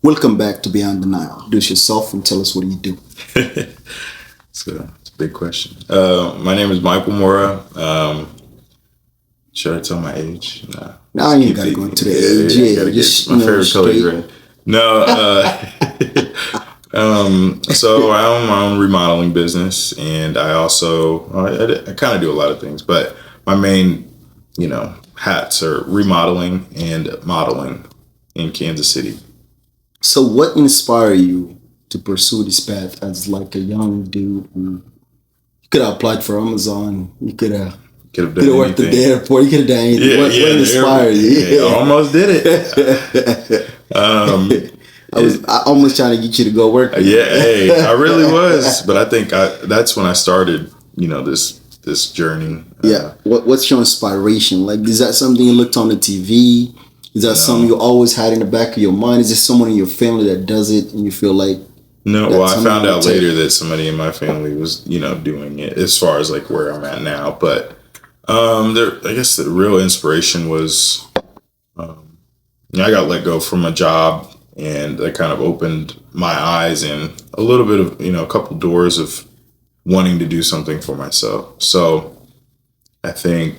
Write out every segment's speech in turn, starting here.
Welcome back to Beyond the Nile. Introduce yourself and tell us what you do. It's a big question. My name is Michael Mora. Should I tell my age? Nah. Now you ain't gotta go into the age. Yeah, just my favorite color is red. No. So I own my own remodeling business, and I also I kind of do a lot of things, but my main hats are remodeling and modeling in Kansas City. So, what inspired you to pursue this path as like a young dude? You could have applied for Amazon. You could have worked at the airport. You could have done anything. Yeah, what inspired you? Yeah, I almost did it. I was almost trying to get you to go work. Hey, I really was, but I think that's when I started. This journey. Yeah. What's your inspiration? Like, is that something you looked on the TV? Is that something you always had in the back of your mind? Is there someone in your family that does it and you feel like... No, well, I found out later that somebody in my family was, doing it as far as like where I'm at now. But I guess the real inspiration was I got let go from a job, and that kind of opened my eyes and a little bit of, a couple doors of wanting to do something for myself. So I think...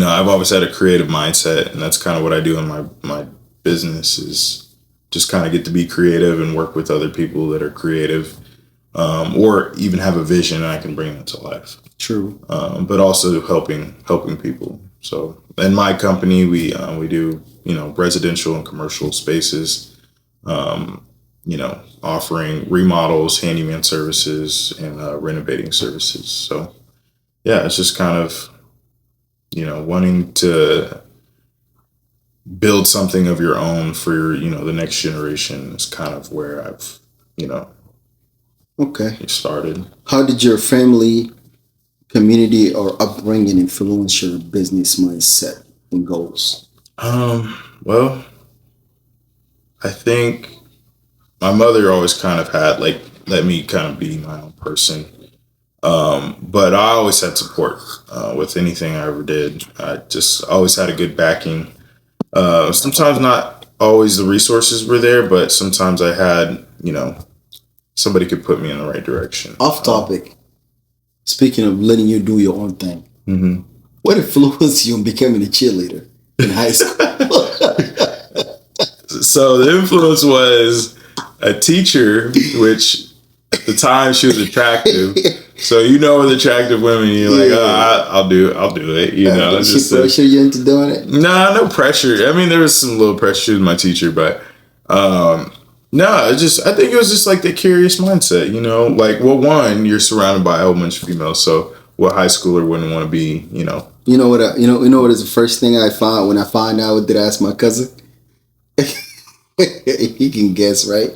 I've always had a creative mindset, and that's kind of what I do in my business is just kind of get to be creative and work with other people that are creative, or even have a vision and I can bring that to life. True. But also helping people. So in my company, we do, residential and commercial spaces, offering remodels, handyman services, and renovating services. So yeah, it's just kind of, wanting to build something of your own for, the next generation is kind of where I've, started. How did your family, community, or upbringing influence your business mindset and goals? Well, I think my mother always kind of had let me kind of be my own person. But I always had support with anything I ever did. I just always had a good backing. Sometimes not always the resources were there, but sometimes I had, somebody could put me in the right direction. Off topic. Speaking of letting you do your own thing, what influenced you in becoming a cheerleader in high school? So the influence was a teacher, which at the time she was attractive. So with attractive women, you're like, I'll do it. Did she pressure you into doing it? Nah, no pressure. I mean, there was some little pressure with my teacher, but no, I think it was just like the curious mindset. One, you're surrounded by a whole bunch of females, so what high schooler wouldn't want to be? You know what is the first thing I found when I find out? Did I ask my cousin? He can guess, right?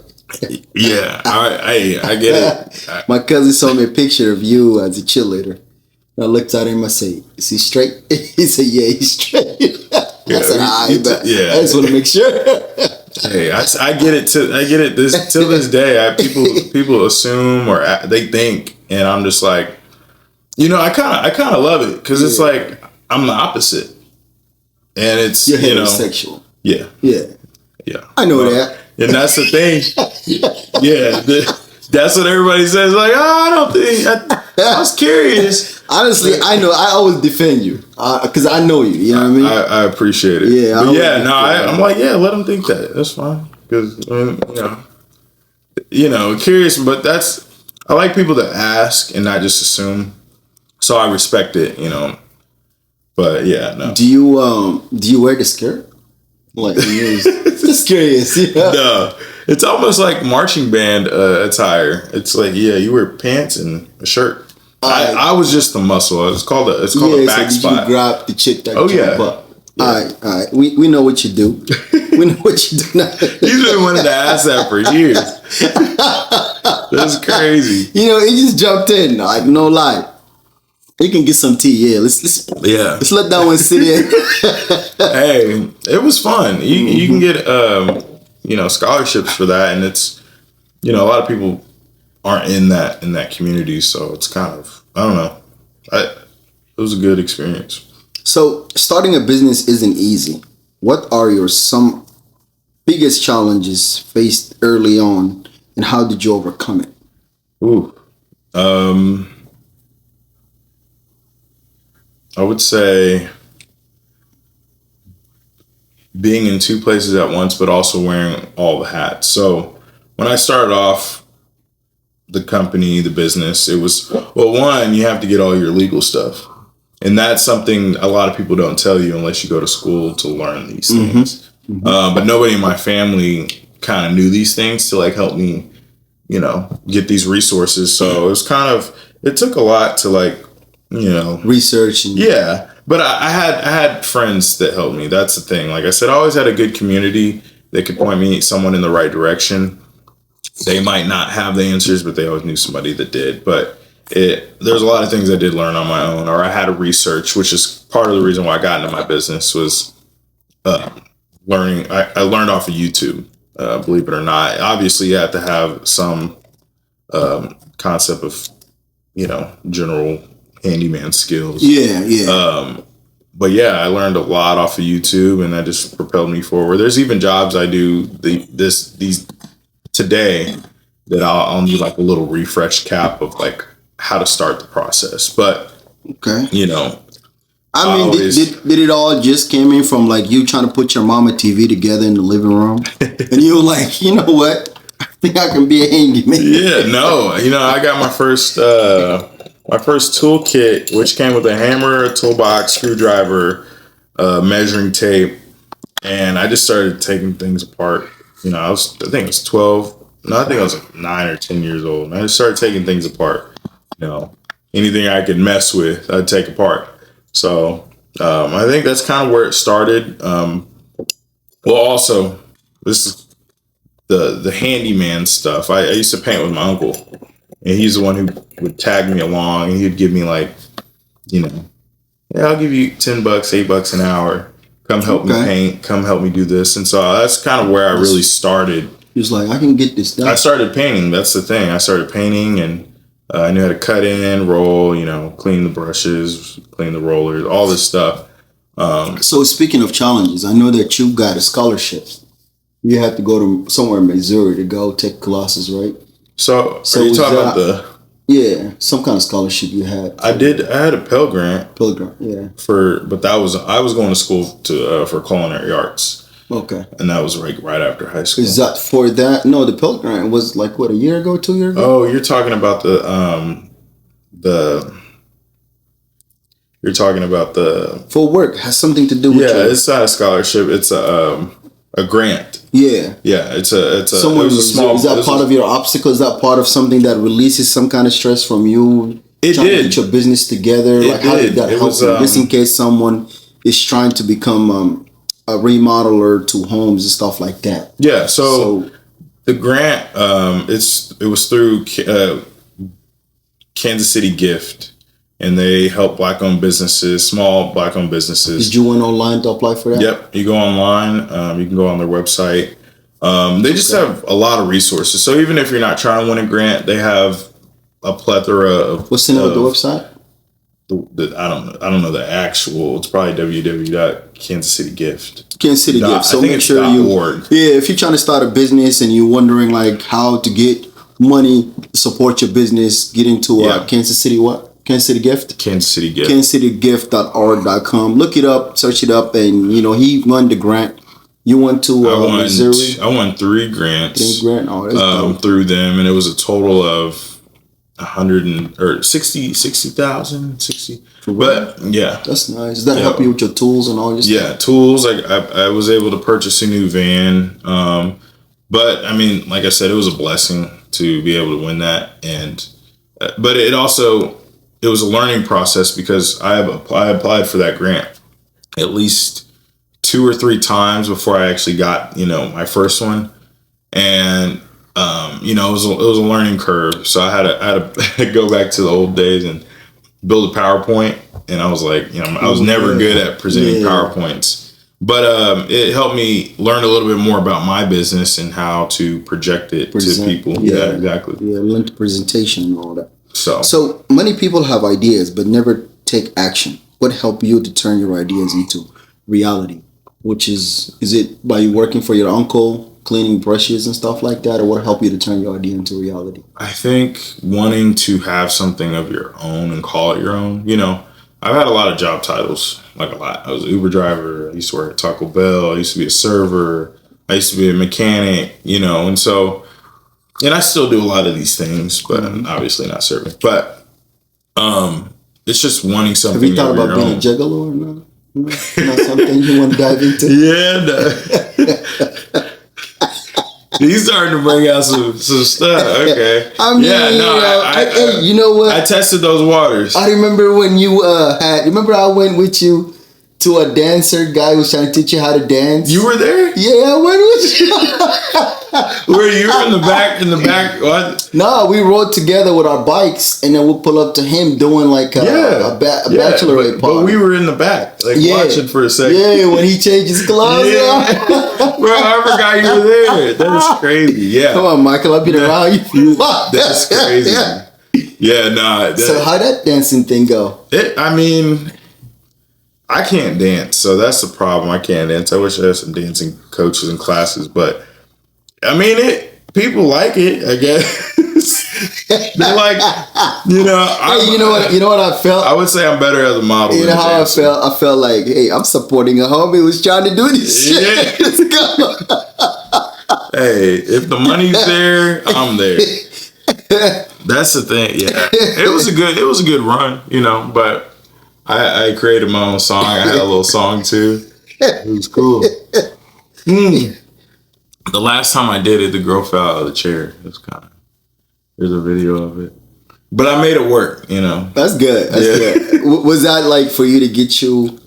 Yeah, I get it. My cousin saw me a picture of you as a cheerleader. I looked at him. I said, "Is he straight?" He said, "Yeah, he's straight." I said, I just want to make sure. Hey, I get it. Till this day, people assume or they think, and I'm just like, I kind of love it because it's like I'm the opposite, and it's you're heterosexual. Yeah. I know that. And that's the thing. That's what everybody says. Like, I don't think. I was curious. Honestly, I know. I always defend you because I know you. You know what I mean? I appreciate it. Yeah. I'm like, let them think that. That's fine. Because curious. But I like people to ask and not just assume. So I respect it. But yeah, no. Do you wear the skirt? Like, just curious. No, it's almost like marching band attire. It's like, you wear pants and a shirt. I was just the muscle. It's called a back so spot. You grab the chick that jump up. Yeah. All right. We know what you do. We know what you do now. You've been wanting to ask that for years. That's crazy. He just jumped in. Like, no lie. You can get some tea, let's let that one sit in. Hey, it was fun. You can get scholarships for that, and it's a lot of people aren't in that community, so it's kind of, I don't know. It was a good experience. So starting a business isn't easy. What are some biggest challenges faced early on, and how did you overcome it? Ooh. I would say being in two places at once, but also wearing all the hats. So when I started off the company, the business, it was, well, one, you have to get all your legal stuff. And that's something a lot of people don't tell you unless you go to school to learn these things. But nobody in my family kind of knew these things to like help me, get these resources. So it was it took a lot to Research and yeah. But I had friends that helped me. That's the thing. Like I said, I always had a good community that could point someone in the right direction. They might not have the answers, but they always knew somebody that did. But there's a lot of things I did learn on my own, or I had to research, which is part of the reason why I got into my business was learning. I learned off of YouTube, believe it or not. Obviously, you have to have some concept of, general handyman skills. Yeah. But yeah, I learned a lot off of YouTube, and that just propelled me forward. There's even jobs I do these today that I'll need like a little refresh cap of like how to start the process. But okay, I mean, did it all just came in from like you trying to put your mama TV together in the living room, and you were like, you know what? I think I can be a handyman. Yeah, no, I got my first toolkit, which came with a hammer, a toolbox, screwdriver, measuring tape, and I just started taking things apart. I think I was 12. No, I think I was like 9 or 10 years old. And I just started taking things apart. Anything I could mess with, I'd take apart. So I think that's kind of where it started. Well, also, this is the handyman stuff. I used to paint with my uncle, and he's the one who would tag me along, and he'd give me like, yeah, I'll give you $10, $8 an hour. Come help me paint. Come help me do this. And so that's kind of where I really started. He was like, I can get this done. I started painting. That's the thing. I started painting, and I knew how to cut in, roll, clean the brushes, clean the rollers, all this stuff. So speaking of challenges, I know that you got a scholarship. You had to go to somewhere in Missouri to go take classes, right? So are you talking about yeah, some kind of scholarship you had? I had a Pell Grant. Yeah. But I was going to school for culinary arts. Okay. And that was right after high school. Is that for that? No, the Pell Grant was like what, a year ago, 2 years ago? Oh, you're talking about for work has something to do with it's not a scholarship. It's a grant. Yeah. Yeah, it's a small. Is that part of your obstacle? Is that part of something that releases some kind of stress from you? It trying did. to get your business together. How did that help you? Just in case someone is trying to become a remodeler to homes and stuff like that. Yeah. So the grant, it was through Kansas City Gift, and they help Black-owned businesses, small Black-owned businesses. Did you went online to apply for that? Yep. You go online. You can go on their website. They just have a lot of resources. So even if you're not trying to win a grant, they have a plethora of. What's the name of the website? I don't know the actual. It's probably www.kansascitygift. Kansas City Gift. So make sure .org. Yeah, if you're trying to start a business and you're wondering like how to get money to support your business, get into Kansas City Kansas City Gift? Kansas City Gift. KansasCityGift.org.com. Look it up, search it up, and he won the grant. You went to Missouri? I won 3 grants. 3 grants? Oh, that's dope. Through them, and it was a total of 60,000. But yeah, that's nice. Does that help you with your tools and all your stuff? Yeah, tools. I was able to purchase a new van. But I mean, like I said, it was a blessing to be able to win that, and but it was a learning process because I applied for that grant at least 2 or 3 times before I actually got my first one, and it was a learning curve. So I had to go back to the old days and build a PowerPoint, and I was like, I was never good at presenting PowerPoints. But it helped me learn a little bit more about my business and how to project it to people. Yeah, exactly. Yeah, learn the presentation and all that. So many people have ideas but never take action. What helped you to turn your ideas into reality? which is it by you working for your uncle, cleaning brushes and stuff like that, or what helped you to turn your idea into reality? I think wanting to have something of your own and call it your own. You know, I've had a lot of job titles, like a lot. I was an Uber driver. I used to work at Taco Bell. I used to be a server. I used to be a mechanic, you know, and I still do a lot of these things, but I'm obviously not serving. But it's just wanting something. Have you thought about being a juggalo or not? Not something you want to dive into? Yeah, no. He's starting to bring out some stuff. Okay. I mean, yeah, you know what? I tested those waters. I remember when you remember I went with you to a dancer guy who was trying to teach you how to dance. You were there? Yeah, I went with you. Where you were in the back? What? No, we rode together with our bikes, and then we'll pull up to him doing like a bachelorette party. But we were in the back, like watching for a second. Yeah, when he changed his clothes. Yeah. Bro, I forgot you were there. That is crazy. Yeah. Come on, Michael, I've been around you. That's crazy. Yeah, nah. So how that dancing thing go? I mean, I can't dance, so that's the problem. I can't dance. I wish I had some dancing coaches and classes, but I mean, people like it, I guess. They're like, you know. Hey, you know what I felt? I would say I'm better as a model. You know how I felt? I felt like, hey, I'm supporting a homie who's trying to do this shit. Yeah. Let's go. Hey, if the money's there, I'm there. That's the thing. Yeah, it was a good run, you know. But I created my own song. I had a little song too. It was cool. The last time I did it, the girl fell out of the chair. It was there's a video of it. But I made it work, you know. That's good. That's good. Was that like for you to get you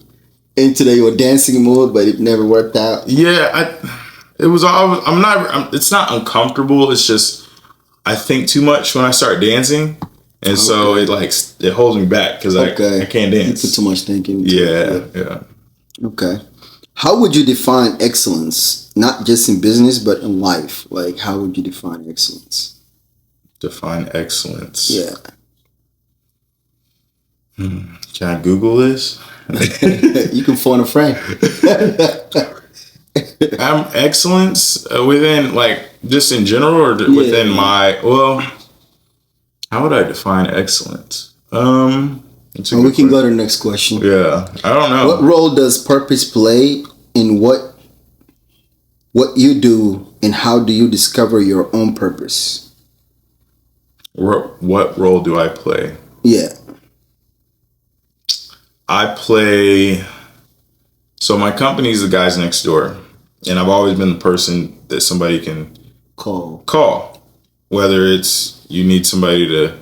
into your dancing mood, but it never worked out? Yeah, it was always, it's not uncomfortable. It's just, I think too much when I start dancing. And so it holds me back because I can't dance. You put too much thinking. Yeah. Okay. How would you define excellence? Not just in business, but in life. Like, how would you define excellence? Define excellence. Yeah. Can I Google this? You can phone a friend. Excellence within, like, just in general, or within how would I define excellence? We can go to the next question. Yeah, I don't know. What role does purpose play in what you do, and how do you discover your own purpose? What role do I play? Yeah. I play... So my company is the guys next door, and I've always been the person that somebody can call. Whether it's you need somebody to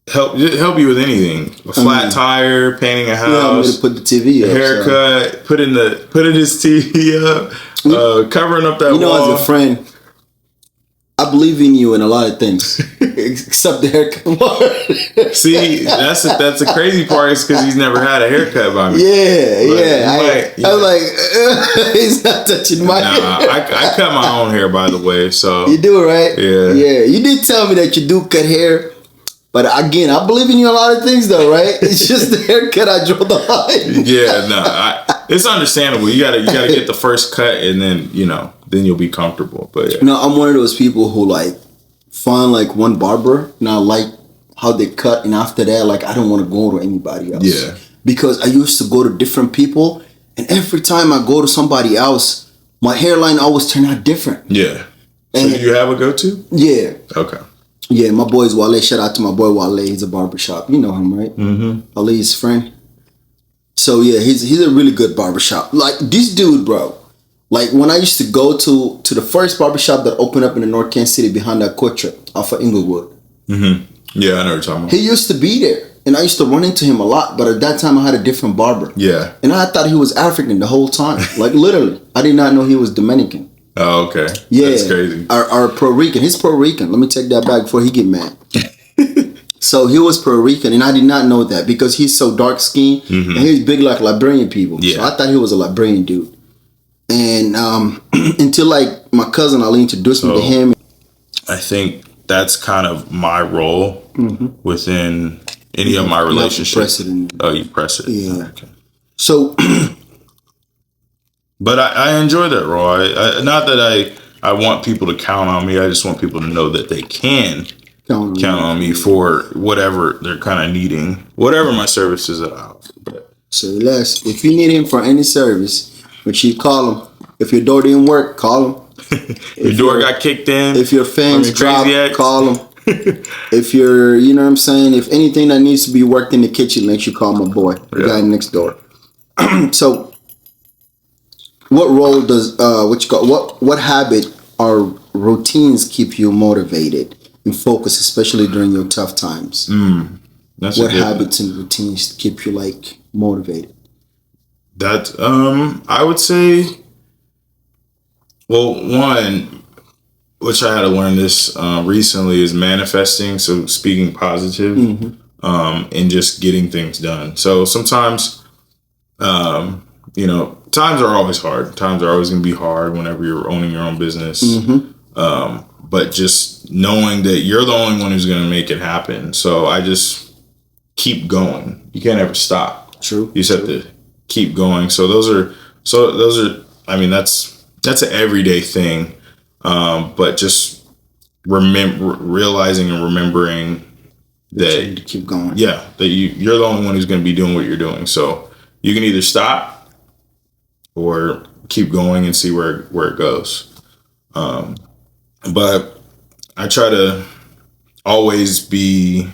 help you with anything, a flat tire, painting a house, to put the TV up, haircut, putting his TV up, covering up that wall. You know, as a friend, I believe in you in a lot of things, except the haircut part. See, that's the crazy part is because he's never had a haircut by me. I was like, he's not touching my hair. I cut my own hair, by the way. So you do, right? Yeah. You did tell me that you do cut hair. But again, I believe in you in a lot of things, though, right? It's just the haircut I draw the line. Yeah, no, it's understandable. You gotta get the first cut, and then then you'll be comfortable. But yeah. No, I'm one of those people who find one barber, and I like how they cut, and after that, I don't want to go to anybody else. Yeah. Because I used to go to different people, and every time I go to somebody else, my hairline always turn out different. Yeah. So do you have a go-to? Yeah. Okay. Yeah, my boy's Wale. Shout out to my boy Wale. He's a barbershop. You know him, right? Mm-hmm. Ali's friend. So yeah, he's a really good barbershop. Like this dude, bro. Like when I used to go to the first barbershop that opened up in the North Kansas City behind that court trip off of Inglewood. Mm-hmm. Yeah, I know what you're talking about. He used to be there. And I used to run into him a lot, but at that time I had a different barber. Yeah. And I thought he was African the whole time. Like literally. I did not know he was Dominican. Oh, okay. Yeah. That's crazy. Or Puerto Rican. He's Puerto Rican. Let me take that back before he get mad. So he was Puerto Rican, and I did not know that because he's so dark skinned, mm-hmm. and he's big like Liberian people. Yeah. So I thought he was a Liberian dude. And until my cousin Ali introduced me to him. I think that's kind of my role within any of my relationships. You press it. Oh, you press it. Yeah. Okay. So But I enjoy that role. Not that I want people to count on me. I just want people to know that they can count on me for whatever they're kind of needing, whatever my services that I offer. So Les, if you need him for any service, make you call him. If your door didn't work, call him. Your door got kicked in. If your fans dropped, call him. If you're, you know what I'm saying, if anything that needs to be worked in the kitchen, make you call my boy, the guy next door. So, what role does what habit or routines keep you motivated and focused, especially during your tough times? What habits and routines keep you like motivated? That I would say, well, one, which I had to learn this recently, is manifesting. So speaking positive, and just getting things done. So sometimes, times are always hard. Times are always going to be hard whenever you're owning your own business. But just knowing that you're the only one who's going to make it happen. So I just keep going. You can't ever stop. True. You just have to keep going. So those are. I mean, that's an everyday thing. But just realizing and remembering that you keep going. Yeah, that you're the only one who's going to be doing what you're doing. So you can either stop or keep going and see where it goes. But I try to always be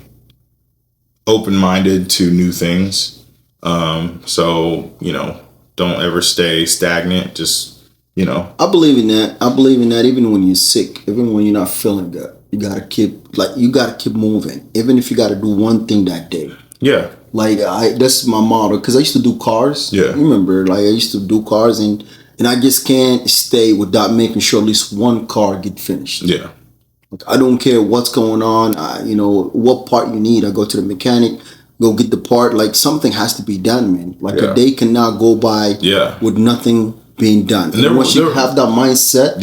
open-minded to new things. So, don't ever stay stagnant. Just, I believe in that. I believe in that even when you're sick, even when you're not feeling good. You gotta keep moving. Even if you gotta do one thing that day. Yeah. Like that's my motto, because I used to do cars. Yeah. Remember, like I used to do cars, and I just can't stay without making sure at least one car get finished. Yeah. Like, I don't care what's going on. What part you need. I go to the mechanic, go get the part. Like something has to be done, man. Like a day cannot go by with nothing being done. And once you have that mindset,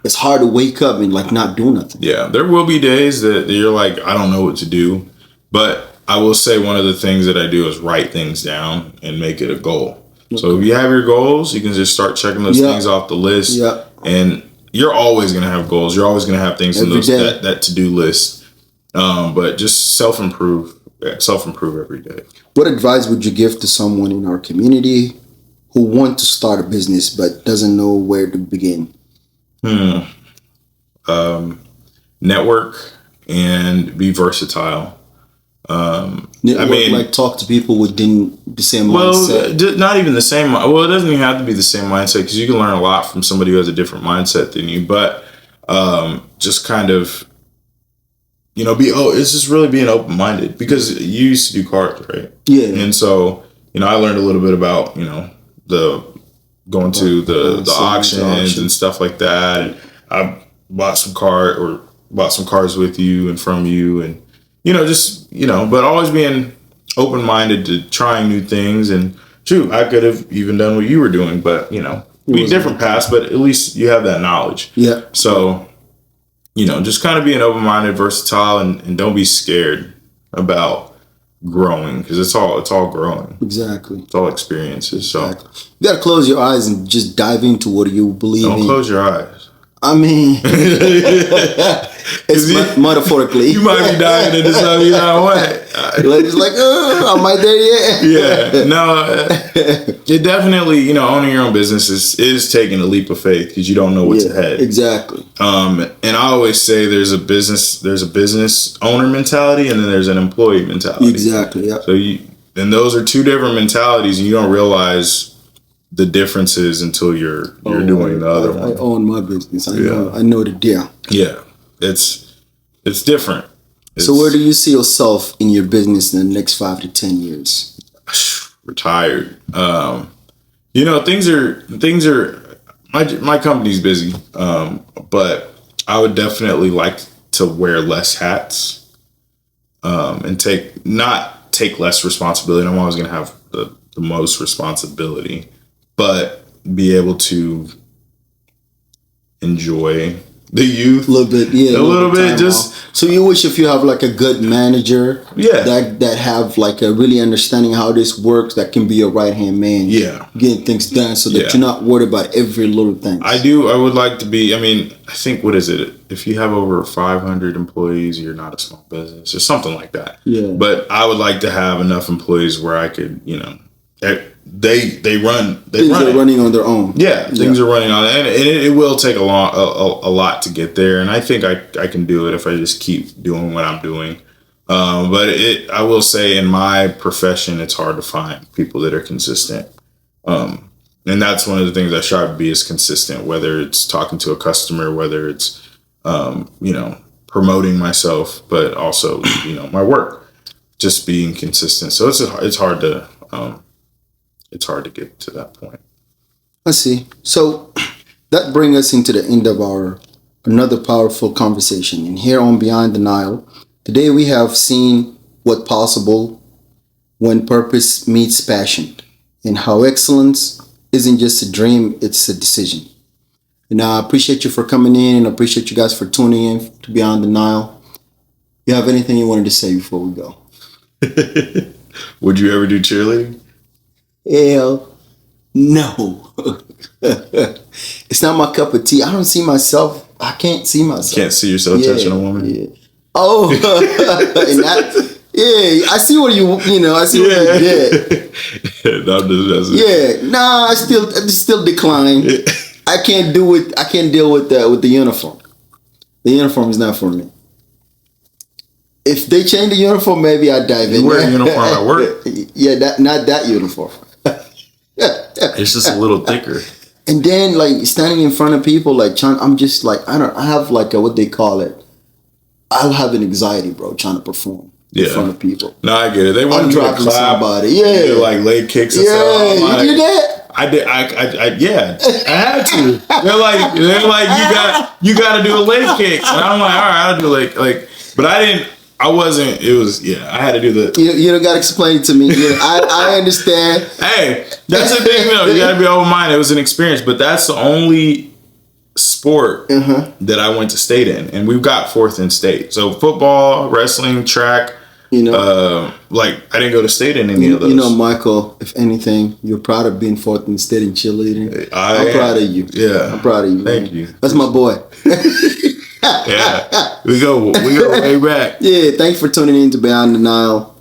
it's hard to wake up and like not do nothing. Yeah, there will be days that you're like, I don't know what to do, but I will say one of the things that I do is write things down and make it a goal. Okay. So if you have your goals, you can just start checking those things off the list. Yeah. And you're always going to have goals. You're always going to have things in those that to-do list. But just self-improve every day. What advice would you give to someone in our community who want to start a business but doesn't know where to begin? Network and be versatile. Like talk to people within the same mindset. Not even the same. Well, it doesn't even have to be the same mindset, because you can learn a lot from somebody who has a different mindset than you. But just kind of, it's just really being open minded, because you used to do cars, right? Yeah. And so I learned a little bit about the going to the auctions and stuff like that. And I bought some cars with you and from you, and but always being open-minded to trying new things. And shoot, I could have even done what you were doing, but be different paths, but at least you have that knowledge. Yeah. So, just kind of being open-minded, versatile, and don't be scared about growing, because it's all growing. Exactly. It's all experiences. So you gotta close your eyes and just dive into what you believe in. Don't close your eyes. I mean, it's metaphorically. You might be diving into something you don't want. It's like, am I there yet? Yeah. No, it definitely, owning your own business is taking a leap of faith, because you don't know what's ahead. Exactly. And I always say there's a business owner mentality, and then there's an employee mentality. Exactly. Yeah. So and those are two different mentalities, and you don't realize the differences until you're doing the other one. I own my business. I know the deal. Yeah, it's different. So where do you see yourself in your business in the next 5 to 10 years? Retired. Things are. My company's busy, but I would definitely like to wear less hats, and take less responsibility. I'm always going to have the most responsibility, but be able to enjoy the youth, A little bit, yeah. a little bit, time just off. So you wish if you have like a good manager, that have like a really understanding how this works, that can be your right hand man, getting things done, so that you're not worried about every little thing. I would like to be. I mean, I think, what is it? If you have over 500 employees, you're not a small business or something like that. Yeah. But I would like to have enough employees where I could, they run. Things are running on their own. Yeah, things are running on, and it will take a lot to get there. And I think I can do it if I just keep doing what I'm doing. But I will say, in my profession, it's hard to find people that are consistent. And that's one of the things I try to be, is consistent, whether it's talking to a customer, whether it's, promoting myself, but also, my work, just being consistent. So it's hard to get to that point. I see. So that brings us into the end of another powerful conversation. And here on Beyond the Nile, today we have seen what possible when purpose meets passion, and how excellence isn't just a dream, it's a decision. And I appreciate you for coming in, and I appreciate you guys for tuning in to Beyond the Nile. You have anything you wanted to say before we go? Would you ever do cheerleading? Hell no. It's not my cup of tea. I don't see myself. I can't see myself. Can't see yourself touching a woman? Yeah. Oh, and I see what I see what you did. I still decline. I can't do it. I can't deal with the uniform. The uniform is not for me. If they change the uniform, maybe I dive in. You wear a uniform at work? Yeah, not that uniform. It's just a little thicker. And then, like, standing in front of people, like, I'm just like, I have like what they call it. I'll have an anxiety, bro, trying to perform in front of people. No, I get it. They want to clap somebody. Yeah, do, like leg kicks and stuff. Yeah, you did that. I did. I had to. They're like, you got to do a leg kick, and I'm like, all right, I'll do like, but I didn't. I wasn't. It was. I had to do the. You don't got to explain it to me. I understand. Hey, that's the thing, though. You got to be open minded. It was an experience, but that's the only sport that I went to state in, and we've got fourth in state. So football, wrestling, track. I didn't go to state in any of those. Michael, if anything, you're proud of being fourth in the state in cheerleading. I'm proud of you. Yeah, I'm proud of you. Thank you. That's my boy. Yeah, we go way back. Yeah, thanks for tuning in to Beyond the Nile.